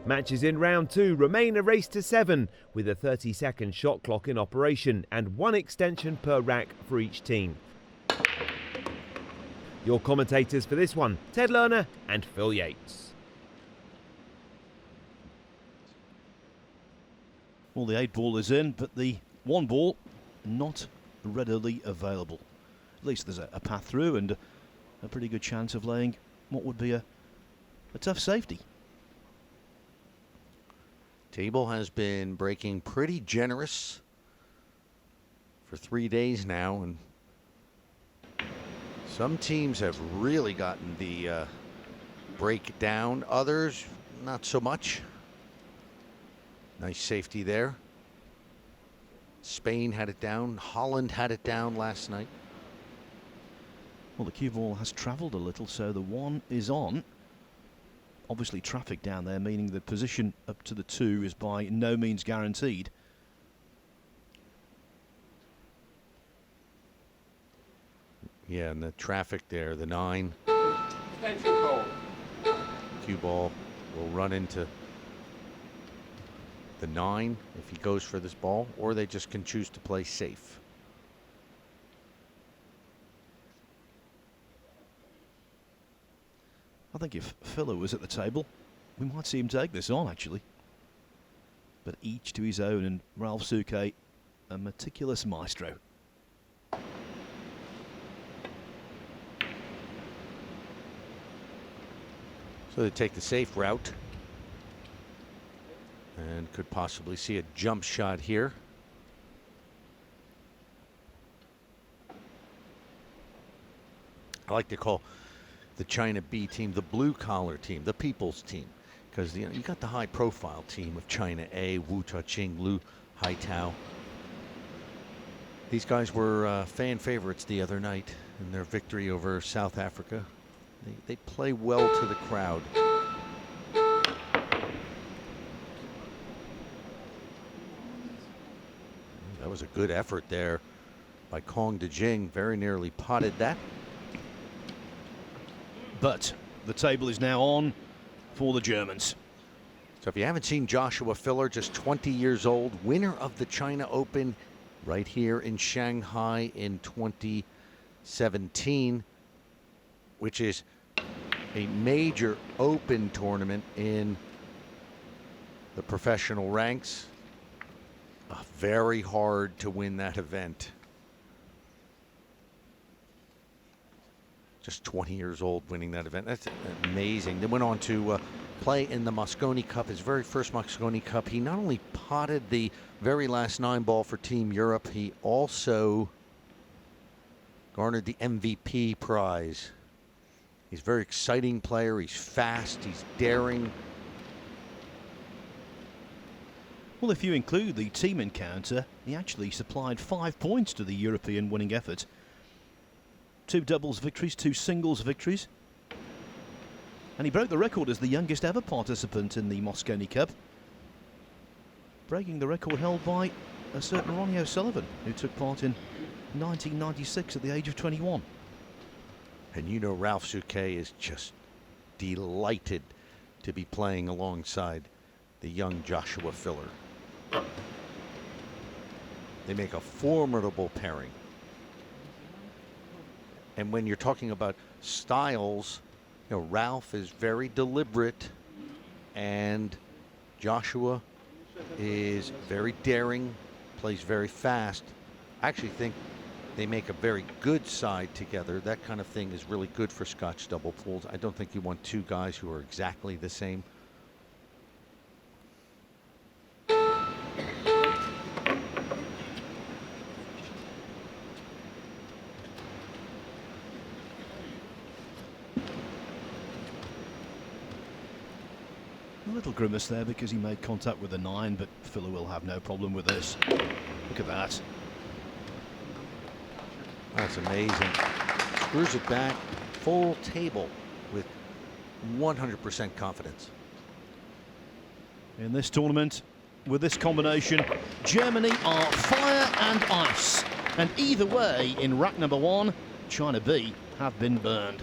Matches in round 2 remain a race to 7, with a 30-second shot clock in operation and 1 extension per rack for each team. Your commentators for this one, Ted Lerner and Phil Yates. Well, the 8 ball is in, but the 1 ball not readily available. At least there's a path through and a pretty good chance of laying what would be a tough safety. Table has been breaking pretty generous for 3 days now, and some teams have really gotten the break down. Others, not so much. Nice safety there. Spain had it down. Holland had it down last night. Well, the cue ball has travelled a little, so the 1 is on. Obviously traffic down there, meaning the position up to the 2 is by no means guaranteed. Yeah, and the traffic there, the 9. Extension call. Cue ball will run into the 9 if he goes for this ball, or they just can choose to play safe. I think if Philo was at the table, we might see him take this on, actually. But each to his own, and Ralf Souquet, a meticulous maestro. So they take the safe route and could possibly see a jump shot here. I like to call the China B team the blue-collar team, the people's team, because you got the high-profile team of China A, Wu Jia-qing, Lu Haitao. These guys were fan favorites the other night in their victory over South Africa. They play well to the crowd. That was a good effort there by Kong Dejing. Very nearly potted that. But the table is now on for the Germans. So if you haven't seen Joshua Filler, just 20 years old, winner of the China Open right here in Shanghai in 2017, which is a major open tournament in the professional ranks. Very hard to win that event. Just 20 years old winning that event. That's amazing. They went on to play in the Mosconi Cup, his very first Mosconi Cup. He not only potted the very last 9 ball for Team Europe, he also garnered the MVP prize. He's a very exciting player. He's fast. He's daring. Well, if you include the team encounter, he actually supplied 5 points to the European winning effort. 2 doubles victories, 2 singles victories. And he broke the record as the youngest ever participant in the Mosconi Cup, breaking the record held by a certain Ronnie O'Sullivan, who took part in 1996 at the age of 21. And you know Ralf Souquet is just delighted to be playing alongside the young Joshua Filler. They make a formidable pairing. And when you're talking about styles, you know, Ralf is very deliberate and Joshua is very daring, plays very fast. I actually think they make a very good side together. That kind of thing is really good for Scotch double pools. I don't think you want 2 guys who are exactly the same. A little grimace there because he made contact with the 9, but Filler will have no problem with this. Look at that. That's amazing. Screws it back, full table with 100% confidence. In this tournament, with this combination, Germany are fire and ice. And either way, in rack number 1, China B have been burned.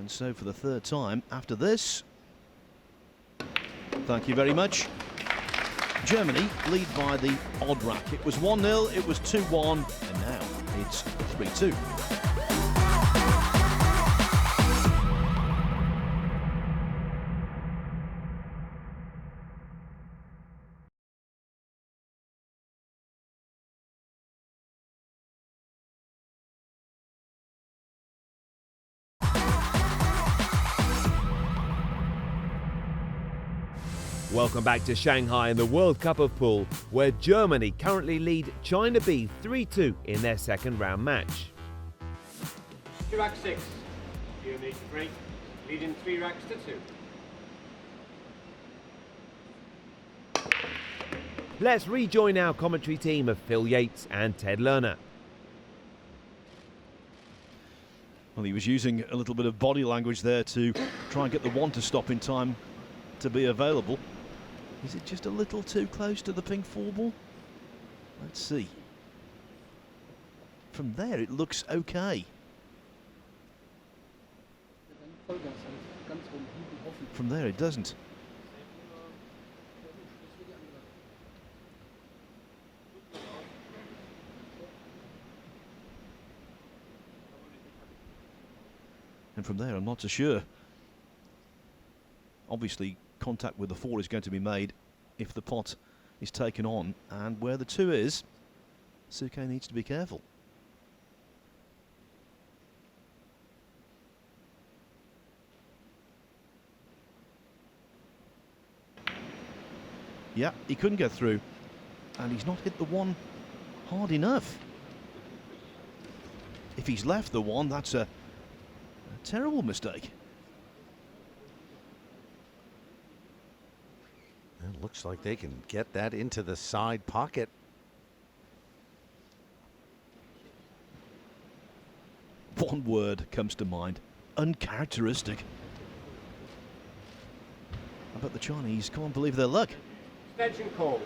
And so for the third time after this, thank you very much. Germany lead by the odd rack. It was 1-0, it was 2-1, and now it's 3-2. Welcome back to Shanghai in the World Cup of Pool, where Germany currently lead China B 3-2 in their second round match. Rack 6. Unit 3. Leading 3 racks to 2. Let's rejoin our commentary team of Phil Yates and Ted Lerner. Well, he was using a little bit of body language there to try and get the one to stop in time to be available. Is it just a little too close to the pink 4 ball? Let's see. From there, it looks okay. From there, it doesn't. And from there, I'm not so sure. Obviously, contact with the 4 is going to be made if the pot is taken on, and where the 2 is, Souquet needs to be careful. Yeah, he couldn't get through, and he's not hit the 1 hard enough. If he's left the 1, that's a terrible mistake. It looks like they can get that into the side pocket. One word comes to mind: uncharacteristic. I bet the Chinese can't believe their luck. Extension call.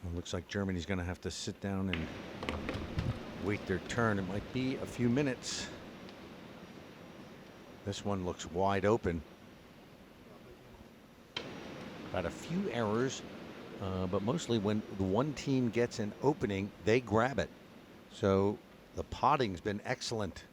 It looks like Germany's going to have to sit down and wait their turn. It might be a few minutes. This one looks wide open. Got a few errors, but mostly when the one team gets an opening, they grab it. So the potting's been excellent.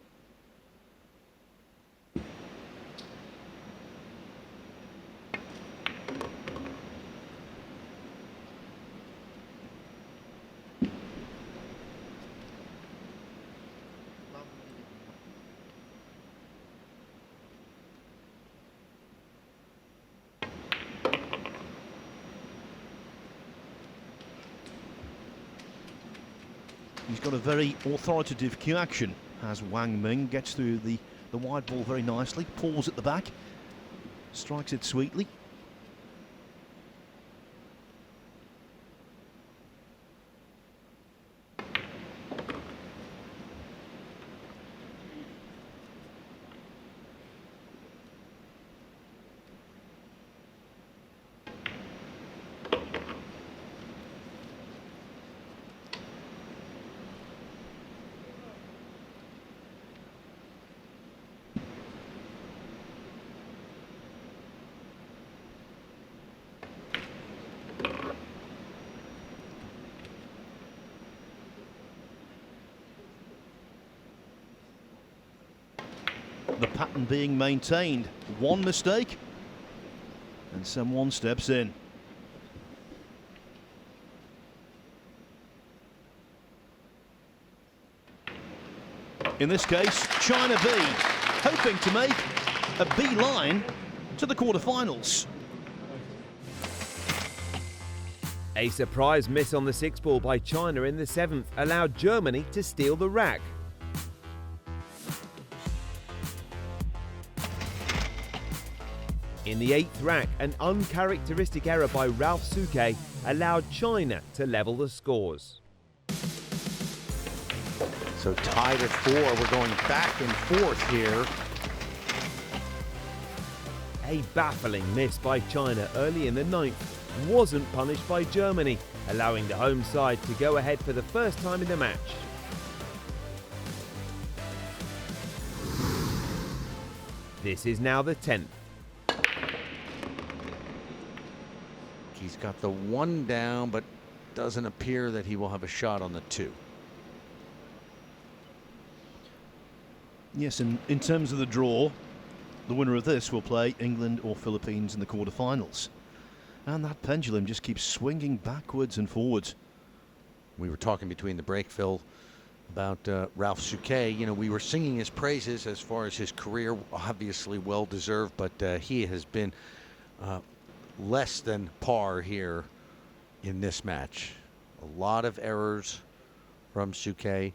He's got a very authoritative cue action as Wang Ming gets through the wide ball very nicely, pulls at the back, strikes it sweetly. The pattern being maintained. One mistake and someone steps in. In this case, China B, hoping to make a beeline to the quarterfinals. A surprise miss on the 6 ball by China in the 7th allowed Germany to steal the rack. In the 8th rack, an uncharacteristic error by Ralf Souquet allowed China to level the scores. So tied at 4. We're going back and forth here. A baffling miss by China early in the 9th wasn't punished by Germany, allowing the home side to go ahead for the first time in the match. This is now the 10th. He's got the 1 down, but doesn't appear that he will have a shot on the 2. Yes, and in terms of the draw, the winner of this will play England or Philippines in the quarterfinals. And that pendulum just keeps swinging backwards and forwards. We were talking between the break, Phil, about Ralf Souquet. You know, we were singing his praises as far as his career, obviously well-deserved, but he has been less than par here in this match. A lot of errors from Souquet.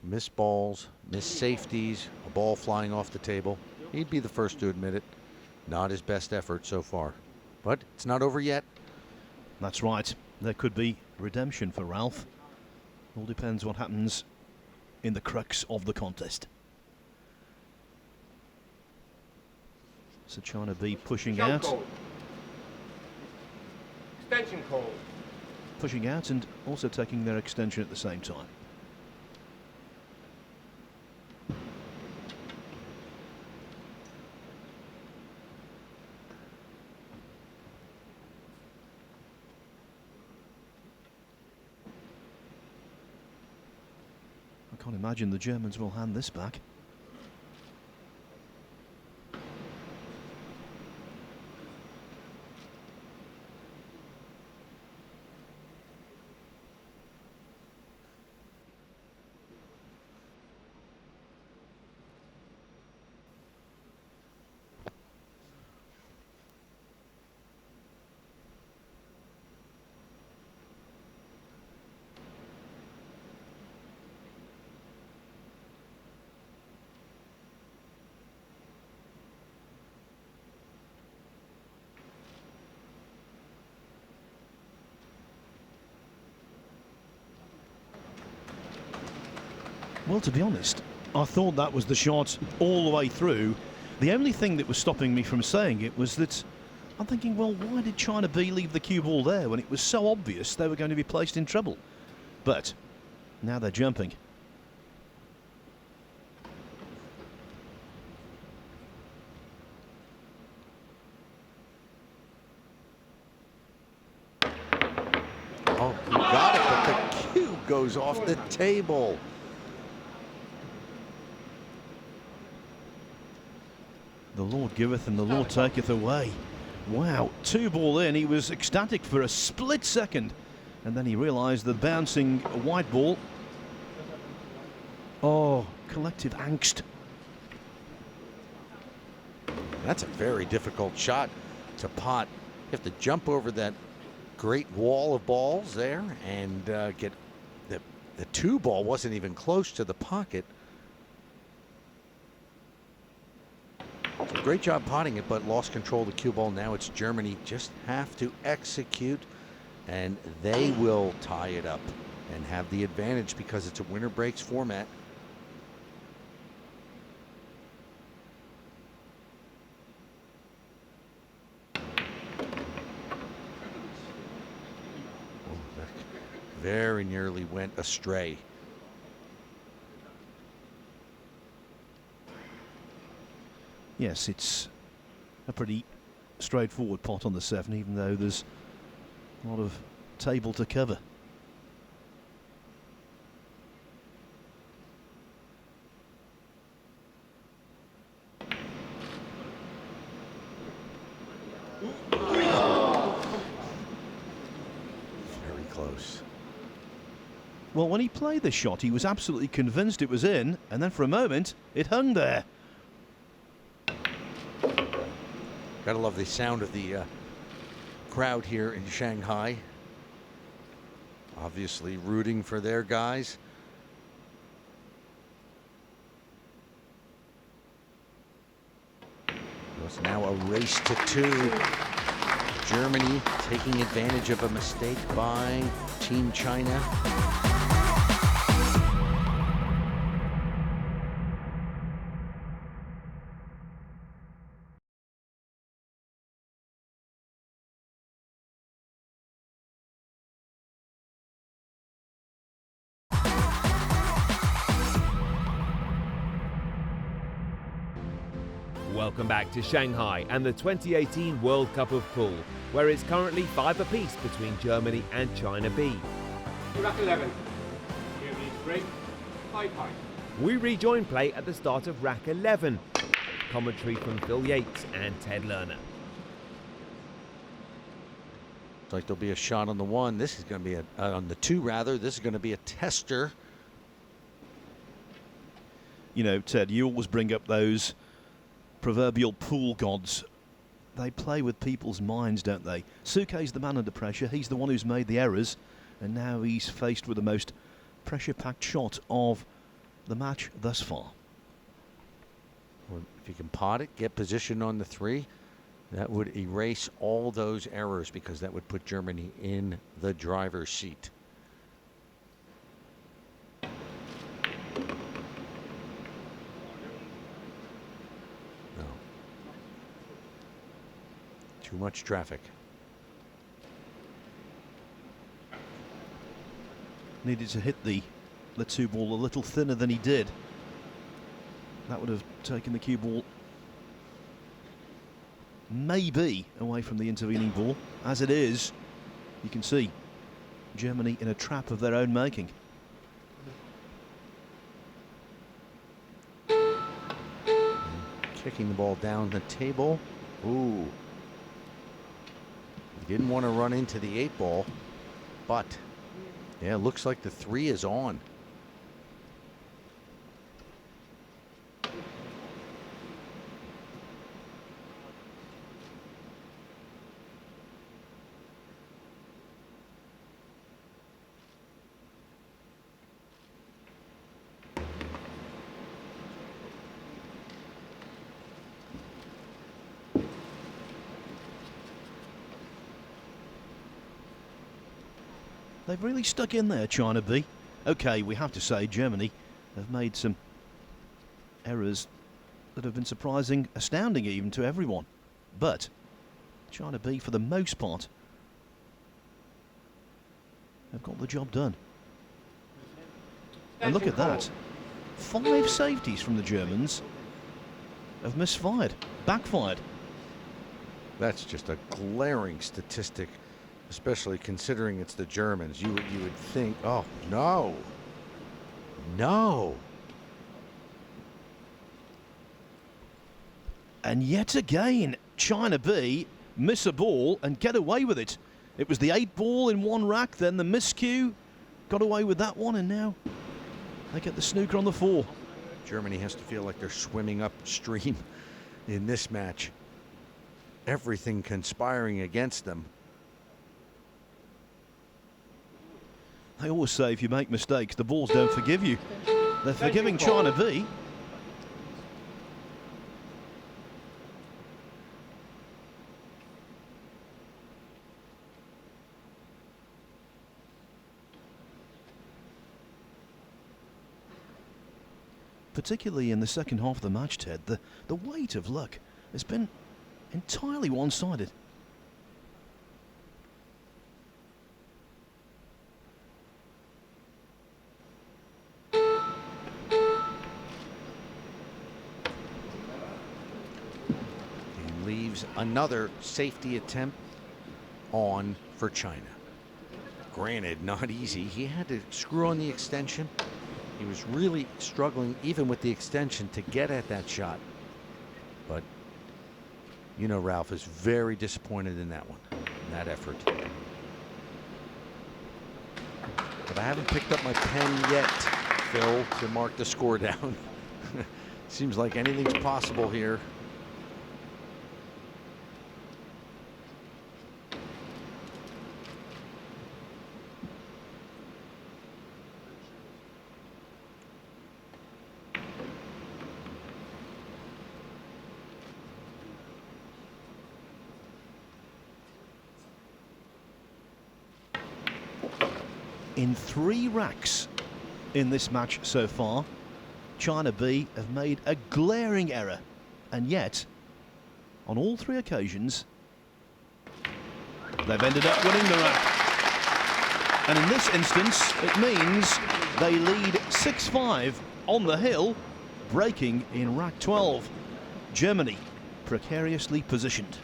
Missed balls, missed safeties, a ball flying off the table. He'd be the first to admit it. Not his best effort so far. But it's not over yet. That's right. There could be redemption for Ralf. All depends what happens in the crux of the contest. So China B pushing Show out. call. Extension call. Pushing out and also taking their extension at the same time. I can't imagine the Germans will hand this back. Well, to be honest, I thought that was the shot all the way through. The only thing that was stopping me from saying it was that I'm thinking, well, why did China B leave the cue ball there when it was so obvious they were going to be placed in trouble? But now they're jumping. Oh, he got it, but the cue goes off the table. The Lord giveth and the Lord taketh away. Wow, 2 ball in, he was ecstatic for a split second. And then he realised the bouncing white ball. Oh, collective angst. That's a very difficult shot to pot. You have to jump over that great wall of balls there and get the 2 ball wasn't even close to the pocket. So great job potting it, but lost control of the cue ball. Now it's Germany. Just have to execute, and they will tie it up and have the advantage because it's a winner breaks format. Oh, that very nearly went astray. Yes, it's a pretty straightforward pot on the 7, even though there's a lot of table to cover. Very close. Well, when he played the shot, he was absolutely convinced it was in, and then for a moment, it hung there. Gotta love the sound of the crowd here in Shanghai. Obviously rooting for their guys. It's now a race to 2. Germany taking advantage of a mistake by Team China. Welcome back to Shanghai and the 2018 World Cup of Pool, where it's currently 5 apiece between Germany and China B. Rack 11. Germany's break. 5 high. We rejoin play at the start of rack 11. Commentary from Phil Yates and Ted Lerner. Looks like there'll be a shot on the one. This is going to be on the two rather. This is going to be a tester. You know, Ted, you always bring up those proverbial pool gods. They play with people's minds, don't they? Souquet's the man under pressure. He's the one who's made the errors, and now he's faced with the most pressure-packed shot of the match thus far. Well, if you can pot it, get position on the three, that would erase all those errors because that would put Germany in the driver's seat. No. Too much traffic. Needed to hit the two ball a little thinner than he did. That would have taken the cue ball maybe away from the intervening ball. As it is, you can see Germany in a trap of their own making. Kicking the ball down the table. Ooh. He didn't want to run into the 8 ball, but yeah, it looks like the 3 is on. They've really stuck in there, China B. Okay, we have to say Germany have made some errors that have been surprising, astounding even to everyone. But China B, for the most part, have got the job done. And look at that. 5 safeties from the Germans have misfired, backfired. That's just a glaring statistic, especially considering it's the Germans. You would think, oh, no. No. And yet again, China B miss a ball and get away with it. It was the 8 ball in one rack, then the miscue, got away with that one, and now they get the snooker on the 4. Germany has to feel like they're swimming upstream in this match. Everything conspiring against them. They always say if you make mistakes, the balls don't forgive you. They're forgiving China B. Particularly in the second half of the match, Ted, the weight of luck has been entirely one-sided. Leaves another safety attempt on for China. Granted, not easy. He had to screw on the extension. He was really struggling even with the extension to get at that shot. But you know, Ralf is very disappointed in that one, in that effort. But I haven't picked up my pen yet, Phil, to mark the score down. Seems like anything's possible here. In 3 racks in this match so far, China B have made a glaring error, and yet on all 3 occasions they've ended up winning the rack. And in this instance it means they lead 6-5 on the hill, breaking in rack 12. Germany precariously positioned.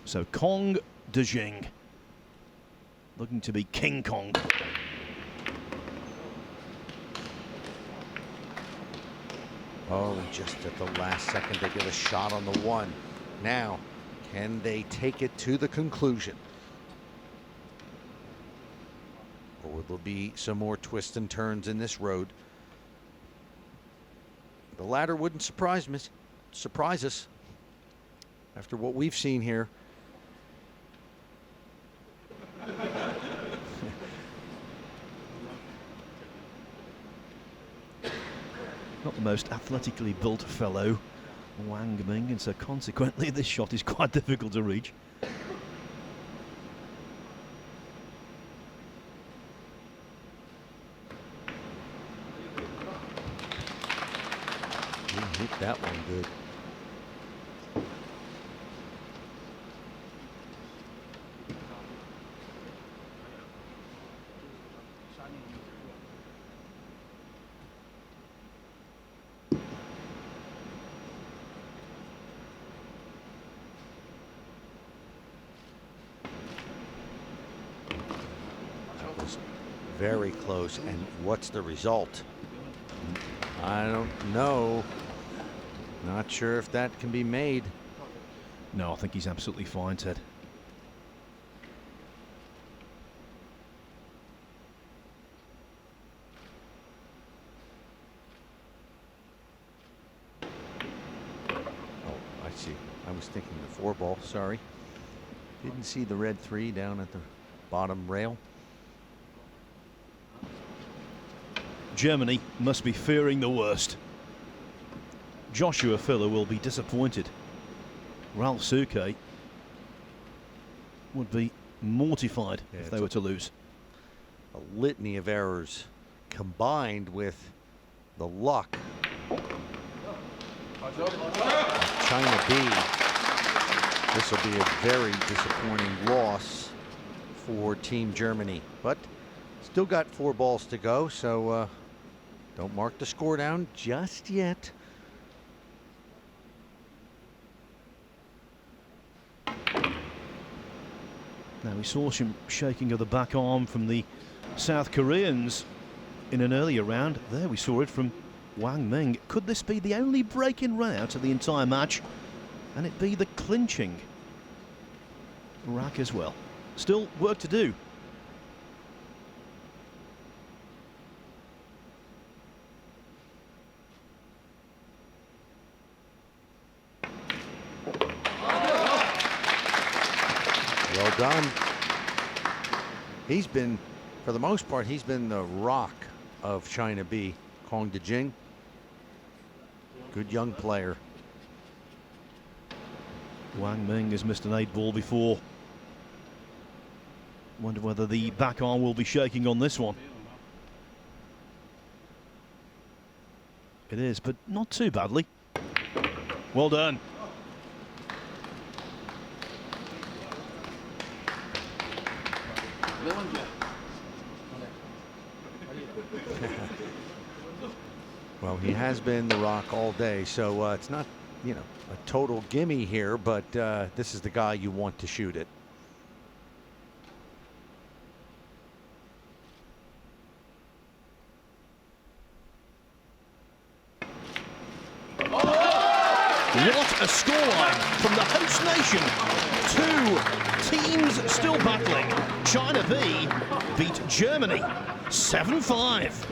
So Kong Dejing, looking to be King Kong. Oh, just at the last second they get a shot on the one. Now, can they take it to the conclusion? Or will there be some more twists and turns in this road? The latter wouldn't surprise us after what we've seen here. Not the most athletically built fellow, Wang Ming, and so consequently this shot is quite difficult to reach. He hit that one good. Very close, and what's the result? I don't know. Not sure if that can be made. No, I think he's absolutely fine, Ted. Oh, I see. I was thinking the 4-ball, sorry. Didn't see the red 3 down at the bottom rail. Germany must be fearing the worst. Joshua Filler will be disappointed. Ralf Souquet would be mortified if they were to lose. A litany of errors combined with the luck of China B. This will be a very disappointing loss for Team Germany, but still got 4 balls to go, so don't mark the score down just yet. Now, we saw some shaking of the back arm from the South Koreans in an earlier round. There we saw it from Wang Ming. Could this be the only break-in run-out of the entire match? And it be the clinching rack as well. Still work to do. Well done. He's been, for the most part, he's been the rock of China B, Kong Dejing. Good young player. Wang Ming has missed an 8-ball before. Wonder whether the back arm will be shaking on this one. It is, but not too badly. Well done. Well, he has been the rock all day, so it's not, you know, a total gimme here, but this is the guy you want to shoot it. What a scoreline from the host nation. 2 teams still battling. China B beat Germany 7-5.